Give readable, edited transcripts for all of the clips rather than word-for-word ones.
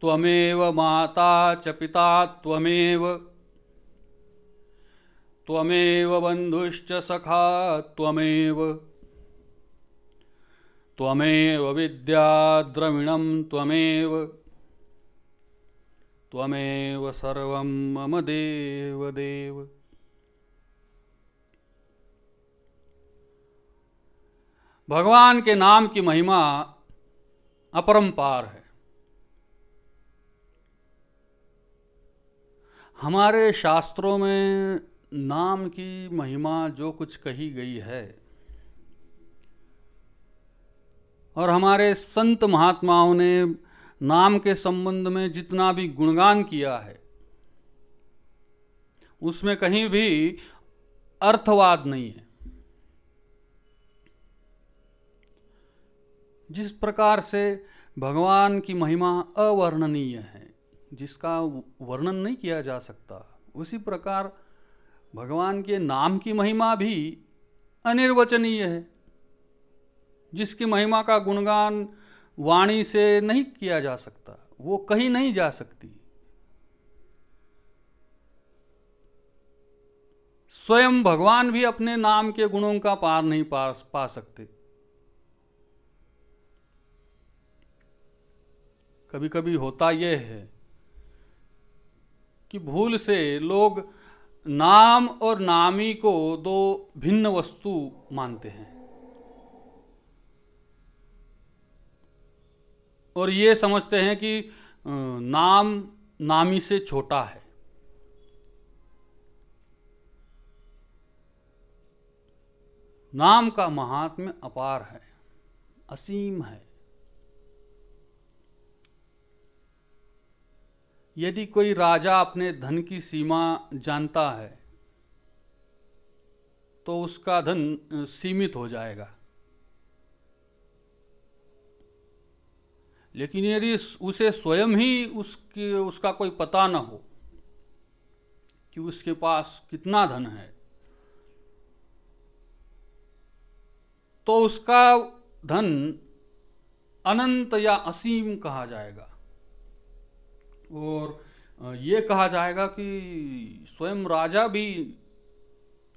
त्वमेव माता च पिता त्वमेव, त्वमेव बन्धुश्च सखा त्वमेव, त्वमेव विद्या द्रविणं त्वमेव, त्वमेव सर्वं मम देव देव। भगवान के नाम की महिमा अपरंपार है। हमारे शास्त्रों में नाम की महिमा जो कुछ कही गई है और हमारे संत महात्माओं ने नाम के संबंध में जितना भी गुणगान किया है, उसमें कहीं भी अर्थवाद नहीं है। जिस प्रकार से भगवान की महिमा अवर्णनीय है, जिसका वर्णन नहीं किया जा सकता, उसी प्रकार भगवान के नाम की महिमा भी अनिर्वचनीय है, जिसकी महिमा का गुणगान वाणी से नहीं किया जा सकता, वो कहीं नहीं जा सकती। स्वयं भगवान भी अपने नाम के गुणों का पार नहीं पा सकते। कभी कभी होता यह है कि भूल से लोग नाम और नामी को दो भिन्न वस्तु मानते हैं और ये समझते हैं कि नाम नामी से छोटा है। नाम का महात्म्य अपार है, असीम है। यदि कोई राजा अपने धन की सीमा जानता है तो उसका धन सीमित हो जाएगा, लेकिन यदि उसे स्वयं ही उसका कोई पता न हो कि उसके पास कितना धन है, तो उसका धन अनंत या असीम कहा जाएगा और ये कहा जाएगा कि स्वयं राजा भी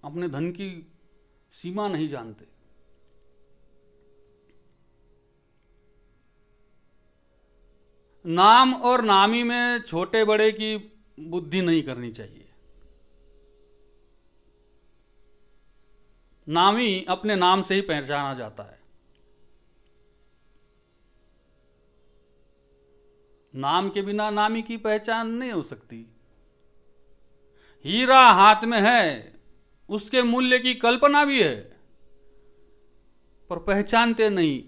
अपने धन की सीमा नहीं जानते। नाम और नामी में छोटे बड़े की बुद्धि नहीं करनी चाहिए। नामी अपने नाम से ही पहचाना जाता है। नाम के बिना नामी की पहचान नहीं हो सकती। हीरा हाथ में है, उसके मूल्य की कल्पना भी है, पर पहचानते नहीं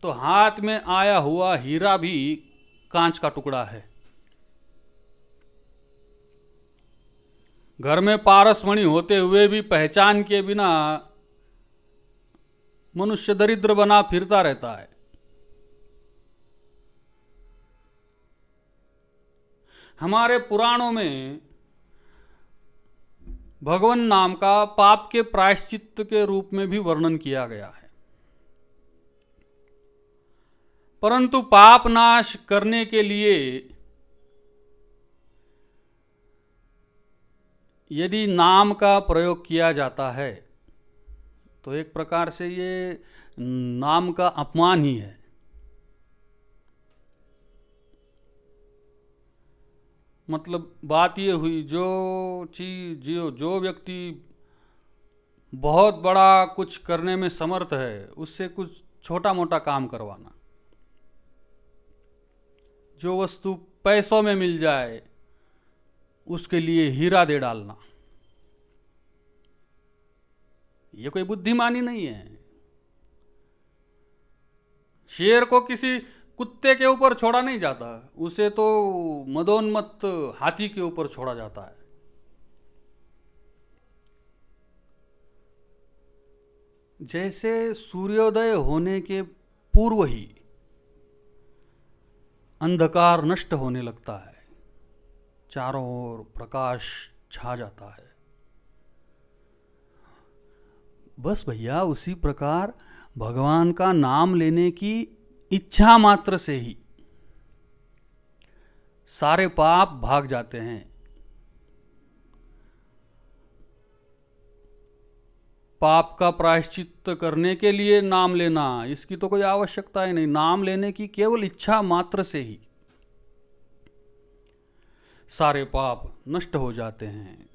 तो हाथ में आया हुआ हीरा भी कांच का टुकड़ा है। घर में पारसमणि होते हुए भी पहचान के बिना मनुष्य दरिद्र बना फिरता रहता है। हमारे पुराणों में भगवान नाम का पाप के प्रायश्चित्त के रूप में भी वर्णन किया गया है, परंतु पाप नाश करने के लिए यदि नाम का प्रयोग किया जाता है तो एक प्रकार से ये नाम का अपमान ही है। मतलब बात ये हुई, जो व्यक्ति बहुत बड़ा कुछ करने में समर्थ है, उससे कुछ छोटा मोटा काम करवाना, जो वस्तु पैसों में मिल जाए उसके लिए हीरा दे डालना, ये कोई बुद्धिमानी नहीं है। शेर को किसी कुत्ते के ऊपर छोड़ा नहीं जाता, उसे तो मदोन्मत्त हाथी के ऊपर छोड़ा जाता है। जैसे सूर्योदय होने के पूर्व ही अंधकार नष्ट होने लगता है, चारों ओर प्रकाश छा जाता है, बस भैया उसी प्रकार भगवान का नाम लेने की इच्छा मात्र से ही सारे पाप भाग जाते हैं। पाप का प्रायश्चित करने के लिए नाम लेना, इसकी तो कोई आवश्यकता ही नहीं। नाम लेने की केवल इच्छा मात्र से ही सारे पाप नष्ट हो जाते हैं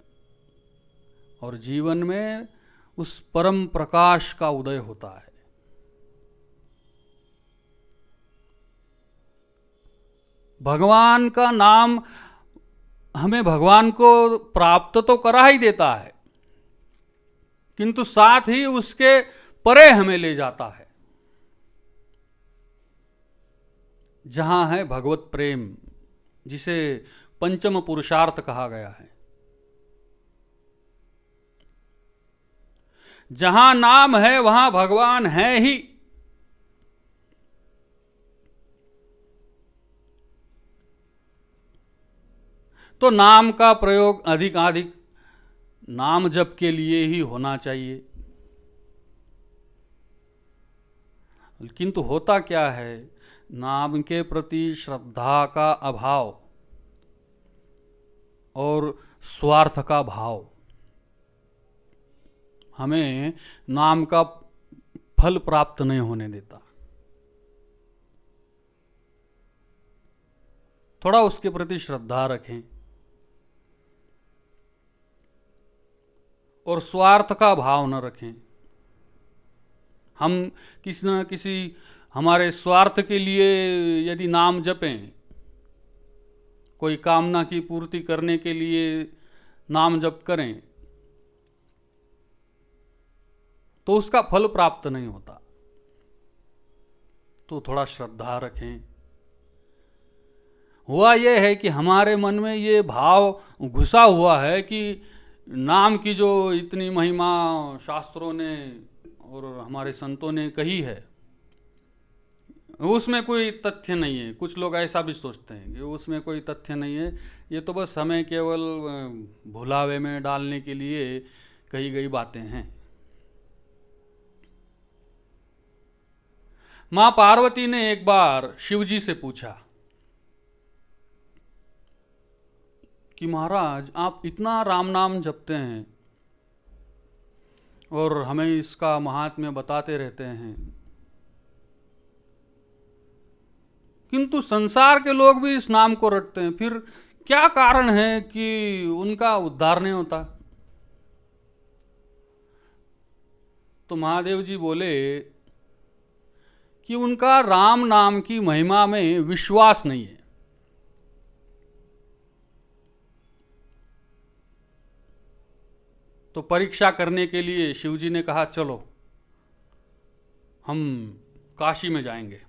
और जीवन में उस परम प्रकाश का उदय होता है। भगवान का नाम हमें भगवान को प्राप्त तो करा ही देता है, किंतु साथ ही उसके परे हमें ले जाता है, जहां है भगवत प्रेम, जिसे पंचम पुरुषार्थ कहा गया है। जहां नाम है वहां भगवान है ही। तो नाम का प्रयोग अधिकाधिक नाम जप के लिए ही होना चाहिए। किंतु होता क्या है, नाम के प्रति श्रद्धा का अभाव और स्वार्थ का भाव हमें नाम का फल प्राप्त नहीं होने देता। थोड़ा उसके प्रति श्रद्धा रखें और स्वार्थ का भाव न रखें। हम किसी न किसी हमारे स्वार्थ के लिए यदि नाम जपें, कोई कामना की पूर्ति करने के लिए नाम जप करें, तो उसका फल प्राप्त नहीं होता। तो थोड़ा श्रद्धा रखें। हुआ यह है कि हमारे मन में ये भाव घुसा हुआ है कि नाम की जो इतनी महिमा शास्त्रों ने और हमारे संतों ने कही है, उसमें कोई तथ्य नहीं है। कुछ लोग ऐसा भी सोचते हैं कि उसमें कोई तथ्य नहीं है, ये तो बस हमें केवल भुलावे में डालने के लिए कही गई बातें हैं। मां पार्वती ने एक बार शिवजी से पूछा कि महाराज, आप इतना राम नाम जपते हैं और हमें इसका महात्म्य बताते रहते हैं, किंतु संसार के लोग भी इस नाम को रटते हैं, फिर क्या कारण है कि उनका उद्धार नहीं होता? तो महादेव जी बोले कि उनका राम नाम की महिमा में विश्वास नहीं है। तो परीक्षा करने के लिए शिवजी ने कहा, चलो हम काशी में जाएंगे।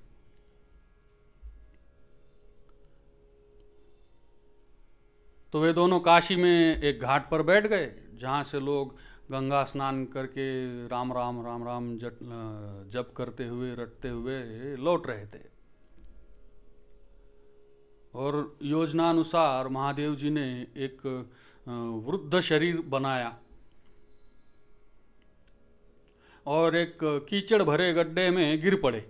तो वे दोनों काशी में एक घाट पर बैठ गए, जहाँ से लोग गंगा स्नान करके राम राम राम राम जप करते हुए रटते हुए लौट रहे थे। और योजनानुसार महादेव जी ने एक वृद्ध शरीर बनाया और एक कीचड़ भरे गड्ढे में गिर पड़े,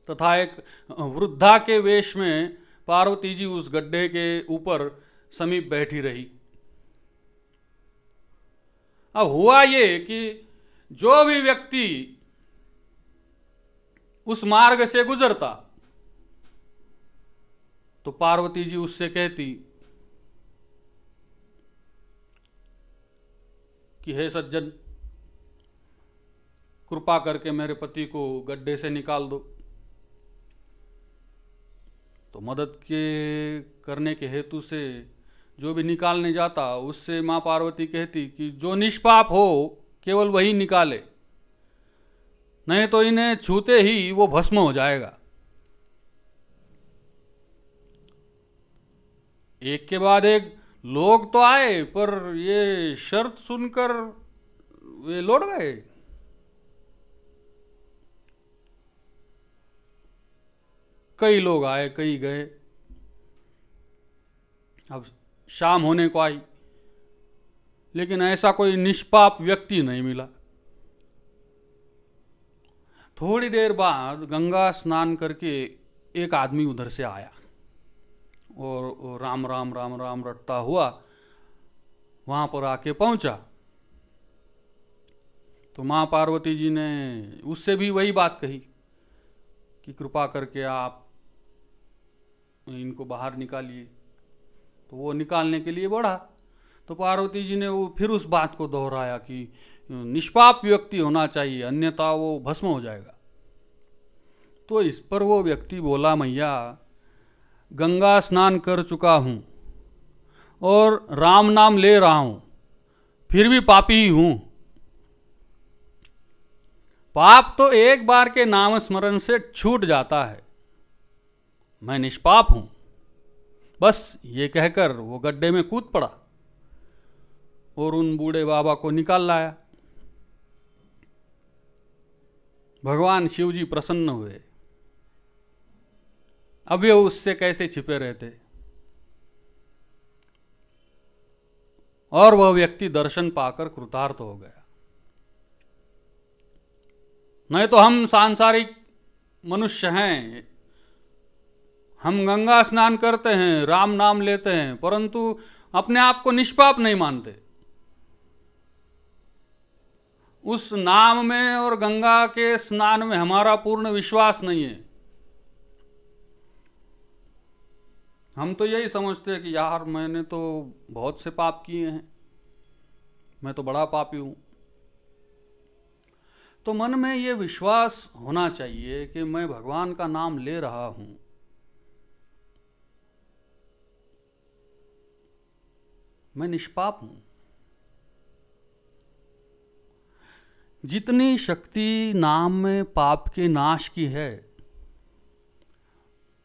तथा एक वृद्धा के वेश में पार्वती जी उस गड्ढे के ऊपर समीप बैठी रही। अब हुआ ये कि जो भी व्यक्ति उस मार्ग से गुजरता, तो पार्वती जी उससे कहती कि हे सज्जन, कृपा करके मेरे पति को गड्ढे से निकाल दो। तो मदद के करने के हेतु से जो भी निकालने जाता, उससे माँ पार्वती कहती कि जो निष्पाप हो केवल वही निकाले, नहीं तो इन्हें छूते ही वो भस्म हो जाएगा। एक के बाद एक लोग तो आए, पर ये शर्त सुनकर वे लौट गए। कई लोग आए, कई गए। अब शाम होने को आई, लेकिन ऐसा कोई निष्पाप व्यक्ति नहीं मिला। थोड़ी देर बाद गंगा स्नान करके एक आदमी उधर से आया और राम राम राम राम रटता हुआ वहाँ पर आके पहुँचा। तो माँ पार्वती जी ने उससे भी वही बात कही कि कृपा करके आप इनको बाहर निकालिए। तो वो निकालने के लिए बढ़ा तो पार्वती जी ने वो फिर उस बात को दोहराया कि निष्पाप व्यक्ति होना चाहिए, अन्यथा वो भस्म हो जाएगा। तो इस पर वो व्यक्ति बोला, मैया गंगा स्नान कर चुका हूँ और राम नाम ले रहा हूँ, फिर भी पापी ही हूँ। पाप तो एक बार के नाम स्मरण से छूट जाता है, मैं निष्पाप हूँ। बस ये कहकर वो गड्ढे में कूद पड़ा और उन बूढ़े बाबा को निकाल लाया। भगवान शिव जी प्रसन्न हुए। अब ये उससे कैसे छिपे रहते, और वह व्यक्ति दर्शन पाकर कृतार्थ हो गया। नहीं तो हम सांसारिक मनुष्य हैं, हम गंगा स्नान करते हैं, राम नाम लेते हैं, परंतु अपने आप को निष्पाप नहीं मानते। उस नाम में और गंगा के स्नान में हमारा पूर्ण विश्वास नहीं है। हम तो यही समझते हैं कि यार मैंने तो बहुत से पाप किए हैं, मैं तो बड़ा पापी हूं। तो मन में ये विश्वास होना चाहिए कि मैं भगवान का नाम ले रहा हूं, मैं निष्पाप हूं। जितनी शक्ति नाम में पाप के नाश की है,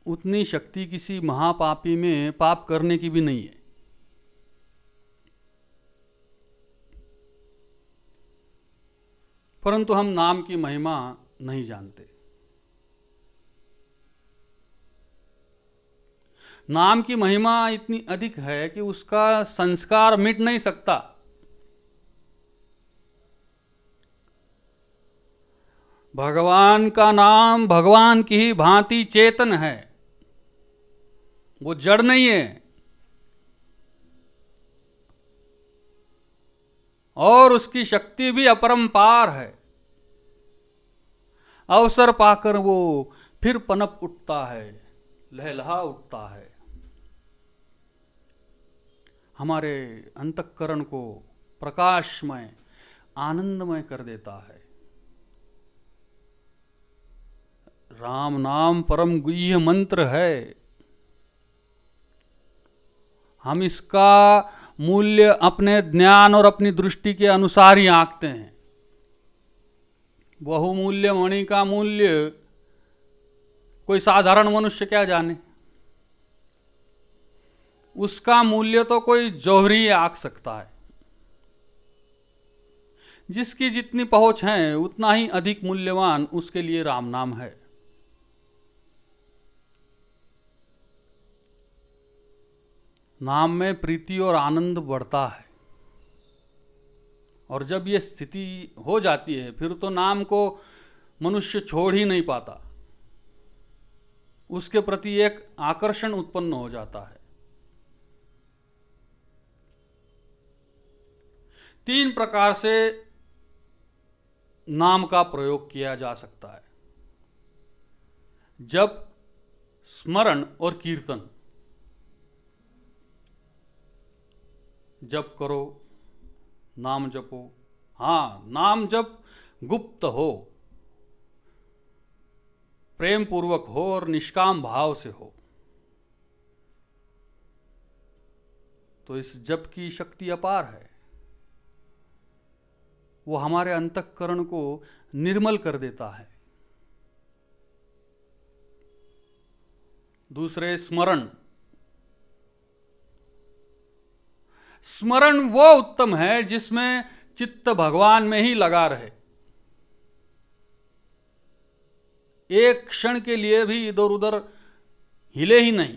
उतनी शक्ति किसी महापापी में पाप करने की भी नहीं है। परंतु हम नाम की महिमा नहीं जानते। नाम की महिमा इतनी अधिक है कि उसका संस्कार मिट नहीं सकता। भगवान का नाम भगवान की ही भांति चेतन है, वो जड़ नहीं है। और उसकी शक्ति भी अपरंपार है। अवसर पाकर वो फिर पनप उठता है, लहलहा उठता है, हमारे अंतःकरण को प्रकाशमय आनंदमय कर देता है। राम नाम परम गुह्य मंत्र है। हम इसका मूल्य अपने ज्ञान और अपनी दृष्टि के अनुसार ही आंकते हैं। बहुमूल्य मणि का मूल्य कोई साधारण मनुष्य क्या जाने, उसका मूल्य तो कोई जौहरी आंक सकता है। जिसकी जितनी पहुंच है उतना ही अधिक मूल्यवान उसके लिए राम नाम है। नाम में प्रीति और आनंद बढ़ता है, और जब ये स्थिति हो जाती है फिर तो नाम को मनुष्य छोड़ ही नहीं पाता, उसके प्रति एक आकर्षण उत्पन्न हो जाता है। 3 प्रकार से नाम का प्रयोग किया जा सकता है: जप, स्मरण और कीर्तन। जप करो, नाम जपो। हाँ, नाम जप गुप्त हो, प्रेम पूर्वक हो और निष्काम भाव से हो, तो इस जप की शक्ति अपार है। वो हमारे अंतःकरण को निर्मल कर देता है। दूसरे, स्मरण। स्मरण वो उत्तम है जिसमें चित्त भगवान में ही लगा रहे, एक क्षण के लिए भी इधर उधर हिले ही नहीं,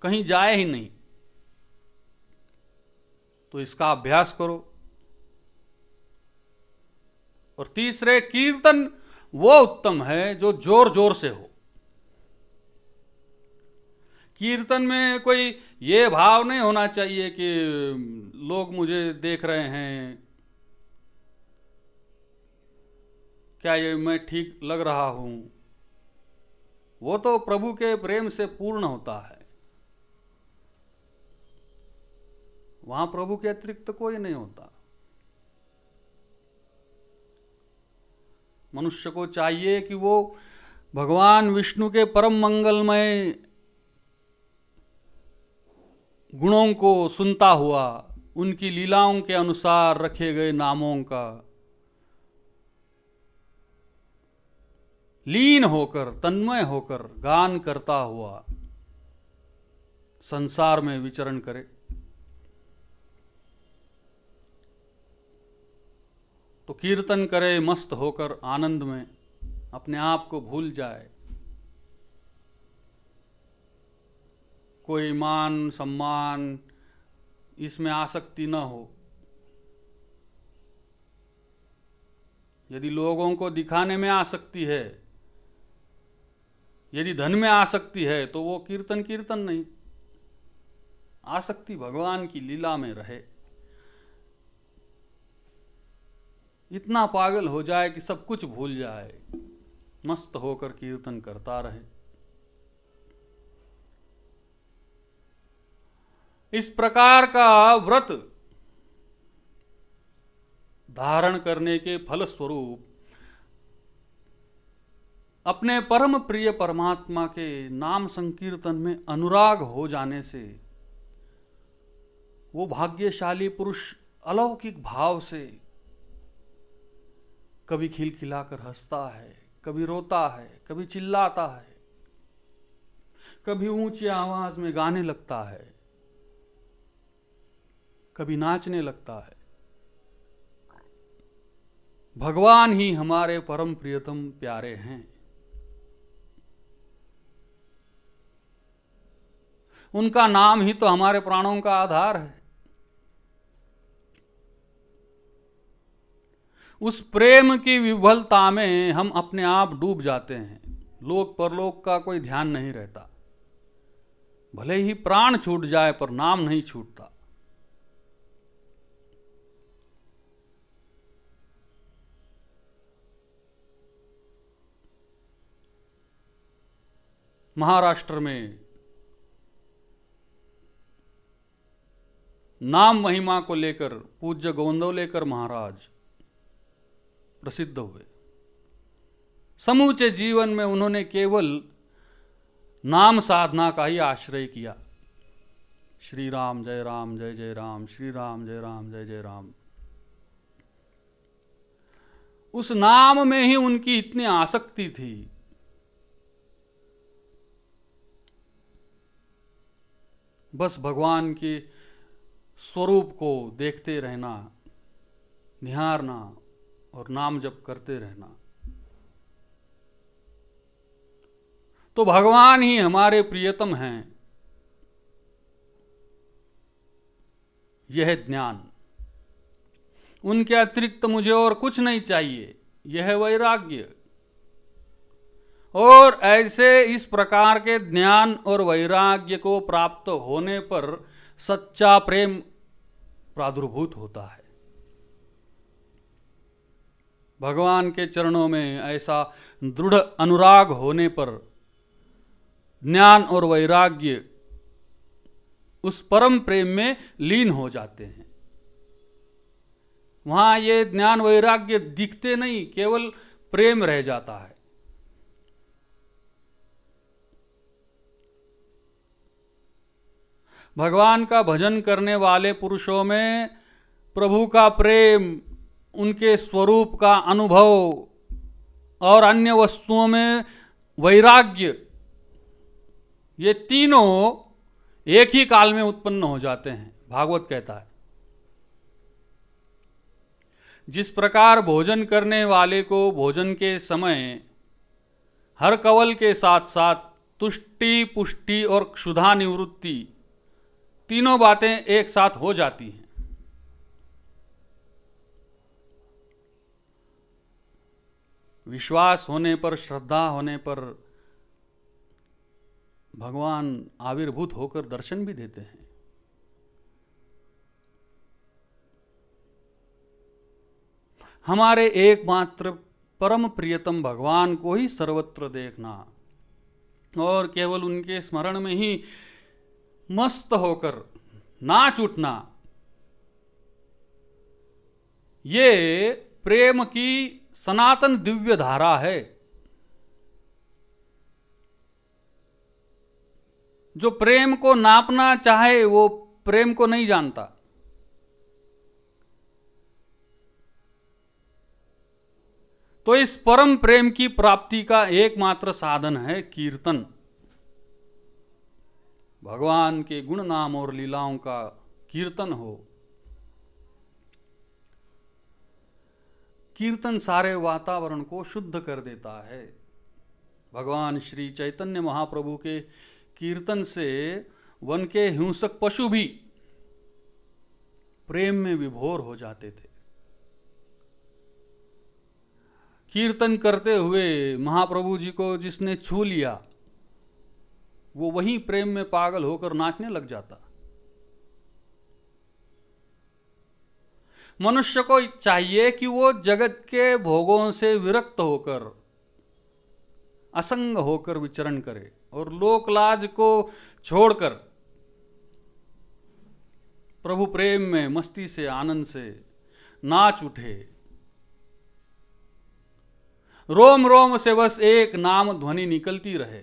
कहीं जाए ही नहीं। तो इसका अभ्यास करो। और तीसरे, कीर्तन वो उत्तम है जो जोर जोर से हो। कीर्तन में कोई ये भाव नहीं होना चाहिए कि लोग मुझे देख रहे हैं, क्या ये मैं ठीक लग रहा हूं। वो तो प्रभु के प्रेम से पूर्ण होता है, वहां प्रभु के अतिरिक्त कोई नहीं होता। मनुष्य को चाहिए कि वो भगवान विष्णु के परम मंगलमय गुणों को सुनता हुआ, उनकी लीलाओं के अनुसार रखे गए नामों का लीन होकर, तन्मय होकर गान करता हुआ संसार में विचरण करे। तो कीर्तन करे मस्त होकर आनंद में, अपने आप को भूल जाए, कोई मान सम्मान इसमें आसक्ति न हो। यदि लोगों को दिखाने में आसक्ति है, यदि धन में आसक्ति है, तो वो कीर्तन कीर्तन नहीं। आसक्ति भगवान की लीला में रहे, इतना पागल हो जाए कि सब कुछ भूल जाए, मस्त होकर कीर्तन करता रहे। इस प्रकार का व्रत धारण करने के फलस्वरूप अपने परम प्रिय परमात्मा के नाम संकीर्तन में अनुराग हो जाने से वो भाग्यशाली पुरुष अलौकिक भाव से कभी खिलखिलाकर हंसता है, कभी रोता है, कभी चिल्लाता है, कभी ऊंची आवाज में गाने लगता है, कभी नाचने लगता है। भगवान ही हमारे परम प्रियतम प्यारे हैं। उनका नाम ही तो हमारे प्राणों का आधार है। उस प्रेम की विह्वलता में हम अपने आप डूब जाते हैं, लोक परलोक का कोई ध्यान नहीं रहता। भले ही प्राण छूट जाए पर नाम नहीं छूटता। महाराष्ट्र में नाम महिमा को लेकर पूज्य गोंदवलेकर महाराज प्रसिद्ध हुए। समूचे जीवन में उन्होंने केवल नाम साधना का ही आश्रय किया। श्री राम जय राम जय जय राम, श्री राम जय राम जय जय राम। उस नाम में ही उनकी इतनी आसक्ति थी, बस भगवान के स्वरूप को देखते रहना, निहारना और नाम जप करते रहना। तो भगवान ही हमारे प्रियतम हैं। यह ज्ञान, उनके अतिरिक्त मुझे और कुछ नहीं चाहिए, यह वैराग्य। और ऐसे इस प्रकार के ज्ञान और वैराग्य को प्राप्त होने पर सच्चा प्रेम प्रादुर्भूत होता है। भगवान के चरणों में ऐसा दृढ़ अनुराग होने पर ज्ञान और वैराग्य उस परम प्रेम में लीन हो जाते हैं। वहां ये ज्ञान वैराग्य दिखते नहीं, केवल प्रेम रह जाता है। भगवान का भजन करने वाले पुरुषों में प्रभु का प्रेम, उनके स्वरूप का अनुभव और अन्य वस्तुओं में वैराग्य, ये तीनों एक ही काल में उत्पन्न हो जाते हैं। भागवत कहता है, जिस प्रकार भोजन करने वाले को भोजन के समय हर कवल के साथ साथ तुष्टि, पुष्टि और क्षुधा निवृत्ति तीनों बातें एक साथ हो जाती हैं, विश्वास होने पर, श्रद्धा होने पर भगवान आविर्भूत होकर दर्शन भी देते हैं। हमारे एकमात्र परम प्रियतम भगवान को ही सर्वत्र देखना और केवल उनके स्मरण में ही मस्त होकर नाच उठना, ये प्रेम की सनातन दिव्य धारा है। जो प्रेम को नापना चाहे वो प्रेम को नहीं जानता। तो इस परम प्रेम की प्राप्ति का एकमात्र साधन है कीर्तन। भगवान के गुण नाम और लीलाओं का कीर्तन हो। कीर्तन सारे वातावरण को शुद्ध कर देता है। भगवान श्री चैतन्य महाप्रभु के कीर्तन से वन के हिंसक पशु भी प्रेम में विभोर हो जाते थे। कीर्तन करते हुए महाप्रभु जी को जिसने छू लिया वो वहीं प्रेम में पागल होकर नाचने लग जाता। मनुष्य को चाहिए कि वो जगत के भोगों से विरक्त होकर, असंग होकर विचरण करे और लोकलाज को छोड़कर प्रभु प्रेम में मस्ती से, आनंद से नाच उठे। रोम रोम से बस एक नाम ध्वनि निकलती रहे।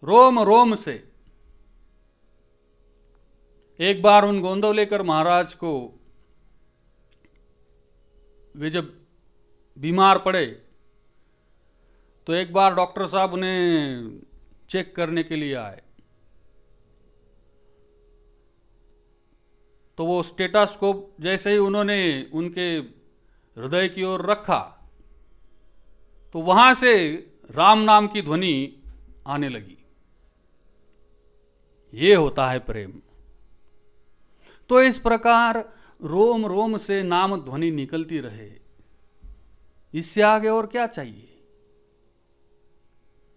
रोम रोम से। एक बार उन गोंदवलेकर महाराज को वे जब बीमार पड़े तो एक बार डॉक्टर साहब उन्हें चेक करने के लिए आए। तो वो स्टेथोस्कोप जैसे ही उन्होंने उनके हृदय की ओर रखा तो वहां से राम नाम की ध्वनि आने लगी। ये होता है प्रेम। तो इस प्रकार रोम रोम से नाम ध्वनि निकलती रहे, इससे आगे और क्या चाहिए।